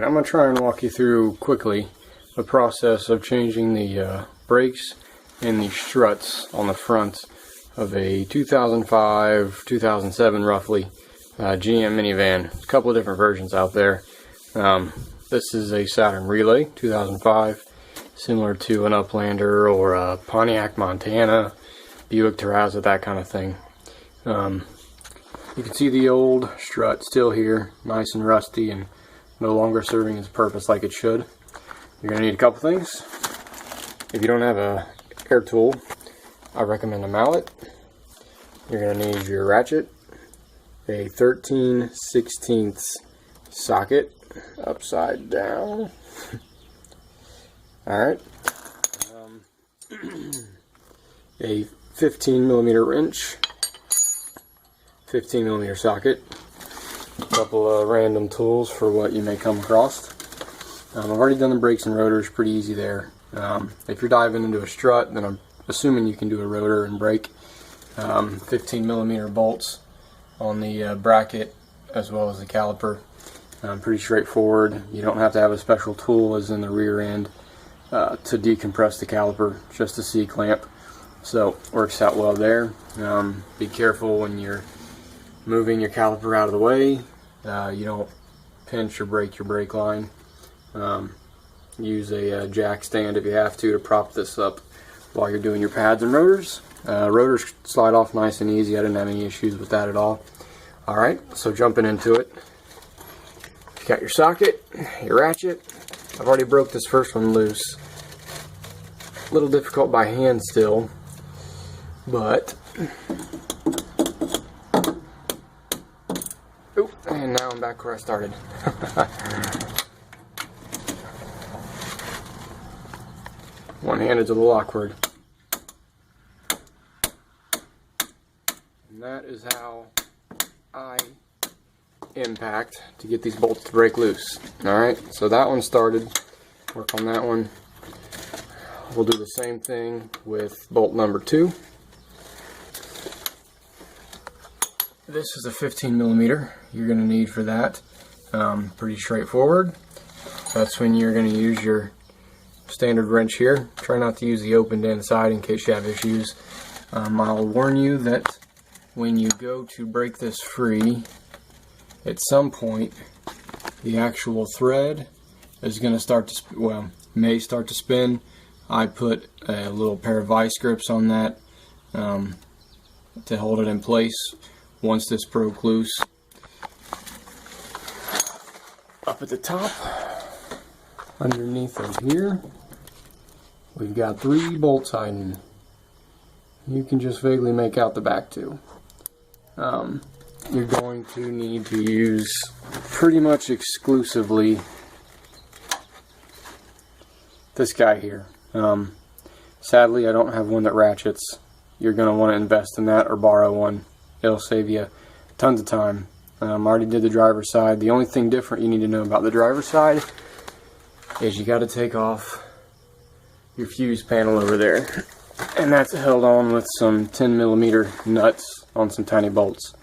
Alright, I'm going to try and walk you through quickly the process of changing the brakes and the struts on the front of a 2005-2007 roughly GM minivan. A couple of different versions out there. This is a Saturn Relay 2005, similar to an Uplander or a Pontiac Montana, Buick Terraza, that kind of thing. You can see the old strut still here, nice and rusty and no longer serving its purpose like it should. You're going to need a couple things. If you don't have a air tool, I recommend a mallet. You're going to need your ratchet, a 13/16 socket upside down. Alright. A 15mm wrench, 15mm socket, a couple of random tools for what you may come across. I've already done the brakes and rotors, pretty easy there. If you're diving into a strut, then I'm assuming you can do a rotor and brake. 15mm bolts on the bracket as well as the caliper. Pretty straightforward. You don't have to have a special tool as in the rear end to decompress the caliper, just a C-clamp. So works out well there. Be careful when you're moving your caliper out of the way. You don't pinch or break your brake line. Use a jack stand if you have to prop this up while you're doing your pads and rotors. Rotors slide off nice and easy. I didn't have any issues with that at all. Alright, so jumping into it. You got your socket, your ratchet. I've already broke this first one loose. A little difficult by hand still, but oop, and now I'm back where I started. One-handed's a little awkward. And that is how I impact to get these bolts to break loose. Alright, so that one started. Work on that one. We'll do the same thing with bolt number 2. This is a 15mm you're going to need for that. Pretty straightforward. That's when you're going to use your standard wrench here. Try not to use the opened end side in case you have issues. I'll warn you that when you go to break this free, at some point the actual thread is going to start to may start to spin. I put a little pair of vice grips on that to hold it in place once this broke loose. Up at the top, underneath of here, we've got 3 bolts hiding. You can just vaguely make out the back two. You're going to need to use pretty much exclusively this guy here. Sadly, I don't have one that ratchets. You're going to want to invest in that or borrow one. It'll save you tons of time. I already did the driver's side. The only thing different you need to know about the driver's side is you got to take off your fuse panel over there. And that's held on with some 10mm nuts on some tiny bolts.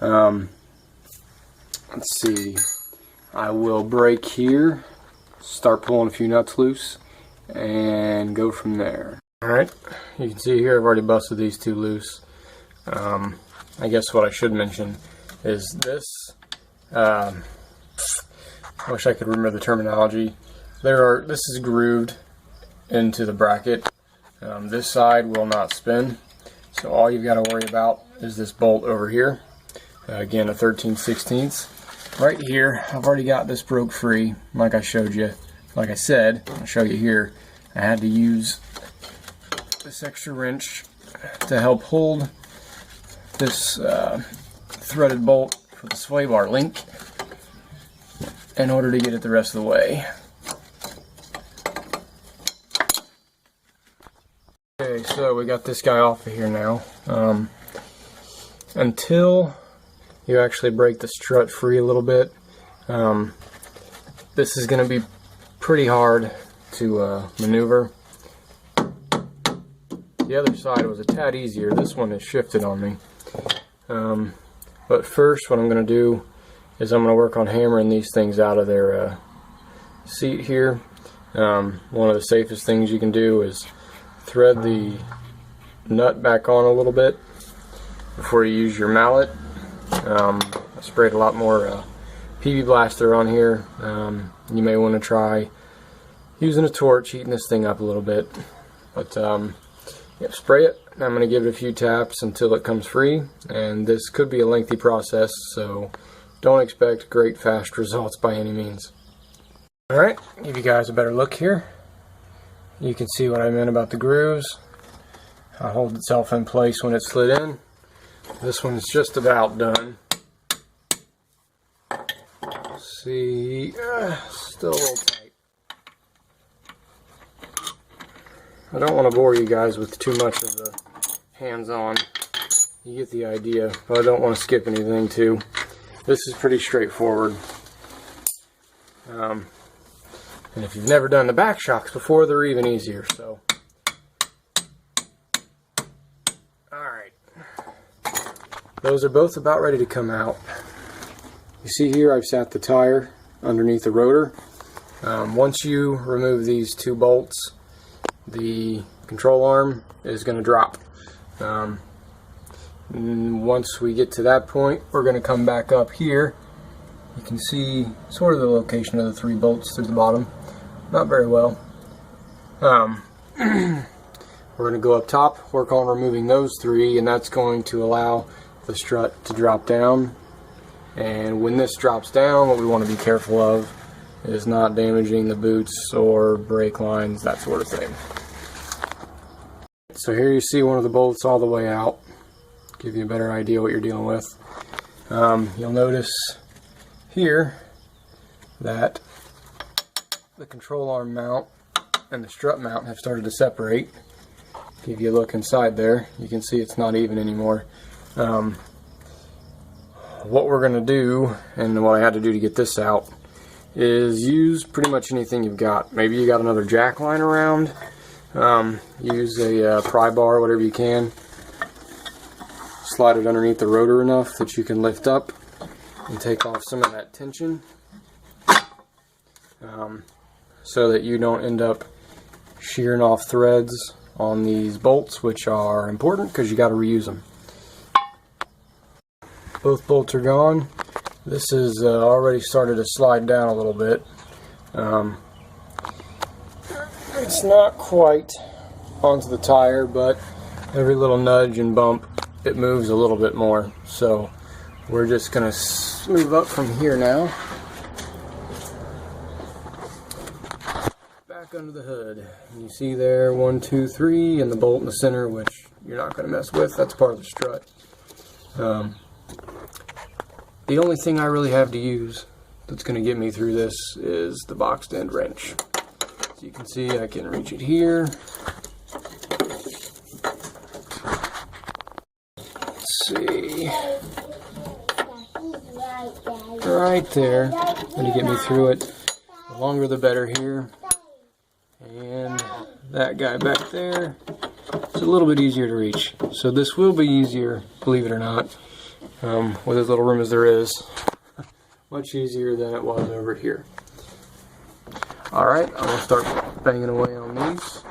Let's see. I will brake here, start pulling a few nuts loose, and go from there. Alright, you can see here I've already busted these 2 loose. I guess what I should mention is this. I wish I could remember the terminology. This is grooved into the bracket. This side will not spin, so all you've got to worry about is this bolt over here. Again, a 13/16. Right here, I've already got this broke free, like I showed you. Like I said, I'll show you here. I had to use this extra wrench to help hold this threaded bolt for the sway bar link in order to get it the rest of the way. Okay, so we got this guy off of here now. Until you actually break the strut free a little bit, this is going to be pretty hard to maneuver. The other side was a tad easier. This one has shifted on me. But first what I'm going to do is I'm going to work on hammering these things out of their seat here. One of the safest things you can do is thread the nut back on a little bit before you use your mallet. I sprayed a lot more PB Blaster on here. You may want to try using a torch, heating this thing up a little bit. But yeah, spray it. I'm going to give it a few taps until it comes free, and this could be a lengthy process, so don't expect great fast results by any means. Alright, give you guys a better look here. You can see what I meant about the grooves. It'll hold itself in place when it's slid in. This one's just about done. See, still a little tight. I don't want to bore you guys with too much of the hands-on. You get the idea, but I don't want to skip anything too. This is pretty straightforward. And if you've never done the back shocks before, they're even easier. So, alright. Those are both about ready to come out. You see here I've sat the tire underneath the rotor. Once you remove these two bolts, the control arm is going to drop. Once we get to that point, we're going to come back up here. You can see sort of the location of the 3 bolts through the bottom. Not very well. We're going to go up top, work on removing those 3, and that's going to allow the strut to drop down. And when this drops down, what we want to be careful of is not damaging the boots or brake lines, that sort of thing. So here you see one of the bolts all the way out. Give you a better idea what you're dealing with. You'll notice here that the control arm mount and the strut mount have started to separate. If you look inside there, you can see it's not even anymore. What we're going to do, and what I had to do to get this out, is use pretty much anything you've got. Maybe you got another jack line around. Use a pry bar, whatever you can. Slide it underneath the rotor enough that you can lift up and take off some of that tension, so that you don't end up shearing off threads on these bolts, which are important because you got to reuse them. Both bolts are gone. This has already started to slide down a little bit. It's not quite onto the tire, but every little nudge and bump, it moves a little bit more. So we're just going to move up from here now. Back under the hood. And you see there 1, 2, 3, and the bolt in the center, which you're not going to mess with. That's part of the strut. The only thing I really have to use that's going to get me through this is the boxed end wrench. So you can see I can reach it here. Let's see. Right there. Going to get me through it. The longer the better here. And that guy back there, it's a little bit easier to reach. So this will be easier, believe it or not. With as little room as there is, much easier than it was over here. Alright, I'm going to start banging away on these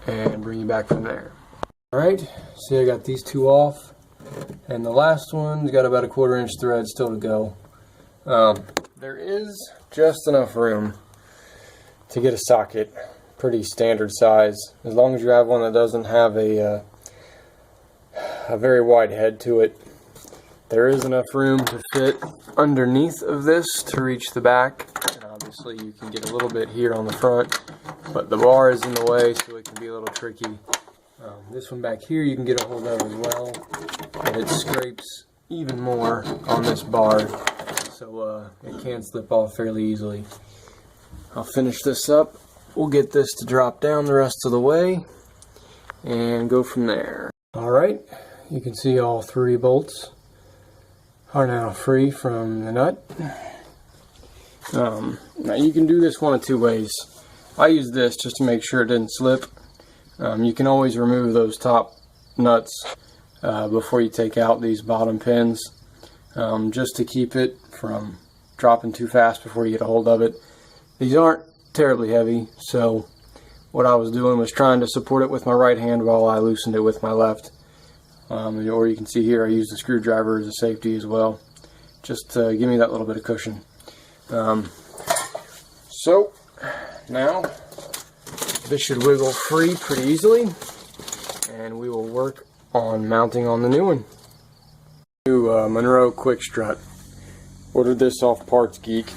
and bring you back from there. Alright, see I got these 2 off, and the last one's got about a 1/4 inch thread still to go. There is just enough room to get a socket, pretty standard size, as long as you have one that doesn't have a very wide head to it. There is enough room to fit underneath of this to reach the back, and obviously you can get a little bit here on the front, but the bar is in the way, so it can be a little tricky. This one back here you can get a hold of as well, but it scrapes even more on this bar, so it can slip off fairly easily. I'll finish this up, we'll get this to drop down the rest of the way, and go from there. Alright, you can see all 3 bolts are now free from the nut. Now you can do this one of 2 ways. I use this just to make sure it didn't slip. You can always remove those top nuts before you take out these bottom pins. just to keep it from dropping too fast before you get a hold of it. These aren't terribly heavy, so what I was doing was trying to support it with my right hand while I loosened it with my left. Or you can see here I used the screwdriver as a safety as well, just to give me that little bit of cushion. So now this should wiggle free pretty easily, and we will work on mounting on the new one. New Monroe quick strut. Ordered this off Parts Geek.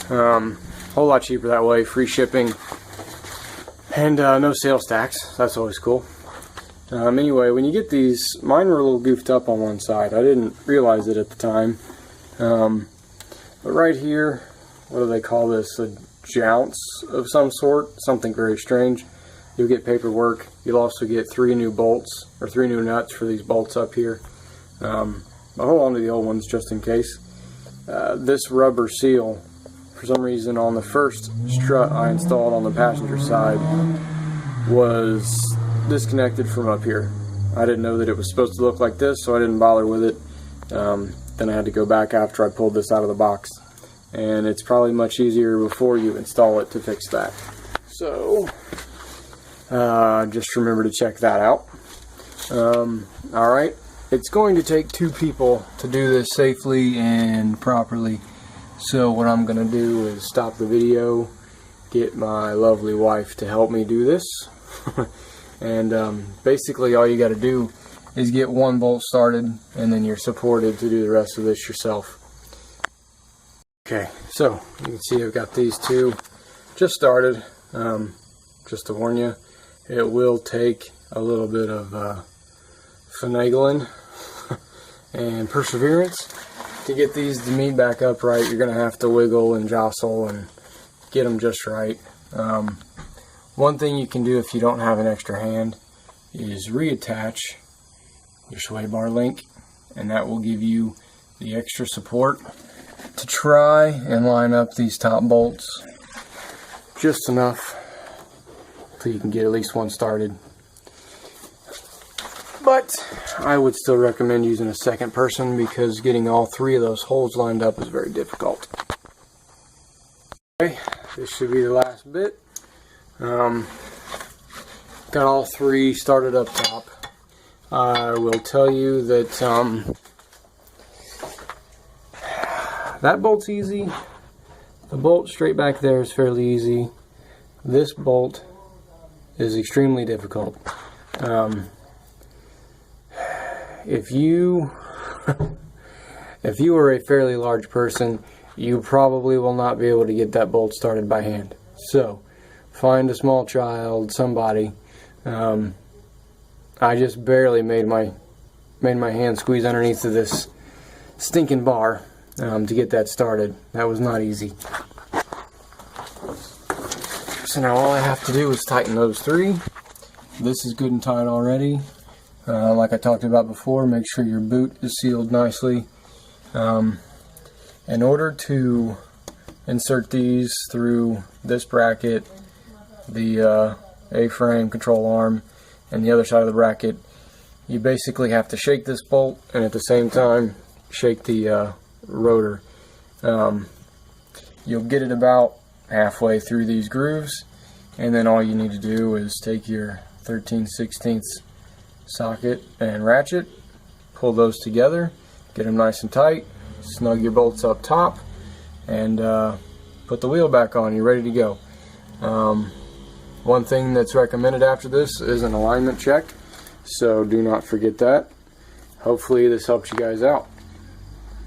Whole lot cheaper that way, free shipping, and no sales tax. That's always cool. Anyway, when you get these, mine were a little goofed up on one side. I didn't realize it at the time. But right here, what do they call this? A jounce of some sort, something very strange. You'll get paperwork. You'll also get 3 new bolts, or 3 new nuts for these bolts up here. I'll hold on to the old ones just in case. This rubber seal, for some reason on the first strut I installed on the passenger side, was disconnected from up here. I didn't know that it was supposed to look like this, so I didn't bother with it. Then I had to go back after I pulled this out of the box, and it's probably much easier before you install it to fix that. So just remember to check that out. Alright, it's going to take 2 people to do this safely and properly, so what I'm going to do is stop the video, get my lovely wife to help me do this. And basically all you got to do is get 1 bolt started, and then you're supported to do the rest of this yourself. Okay, so you can see I've got these 2 just started. Just to warn you, it will take a little bit of finagling and perseverance to get these to meet back upright. You're going to have to wiggle and jostle and get them just right. One thing you can do if you don't have an extra hand is reattach your sway bar link, and that will give you the extra support to try and line up these top bolts just enough so you can get at least 1 started. But I would still recommend using a second person, because getting all 3 of those holes lined up is very difficult. Okay, this should be the last bit. Got all 3 started up top. I will tell you that that bolt's easy. The bolt straight back there is fairly easy. This bolt is extremely difficult. If you are a fairly large person, you probably will not be able to get that bolt started by hand. So find a small child, somebody. I just barely made my hand squeeze underneath of this stinking bar to get that started. That was not easy. So now all I have to do is tighten those 3. This is good and tight already. Like I talked about before, make sure your boot is sealed nicely. In order to insert these through this bracket, the A-frame control arm, and the other side of the bracket, you basically have to shake this bolt and at the same time shake the rotor. You'll get it about halfway through these grooves, and then all you need to do is take your 13/16 socket and ratchet, pull those together, get them nice and tight, snug your bolts up top, and put the wheel back on. You're ready to go. One thing that's recommended after this is an alignment check, so do not forget that. Hopefully this helps you guys out.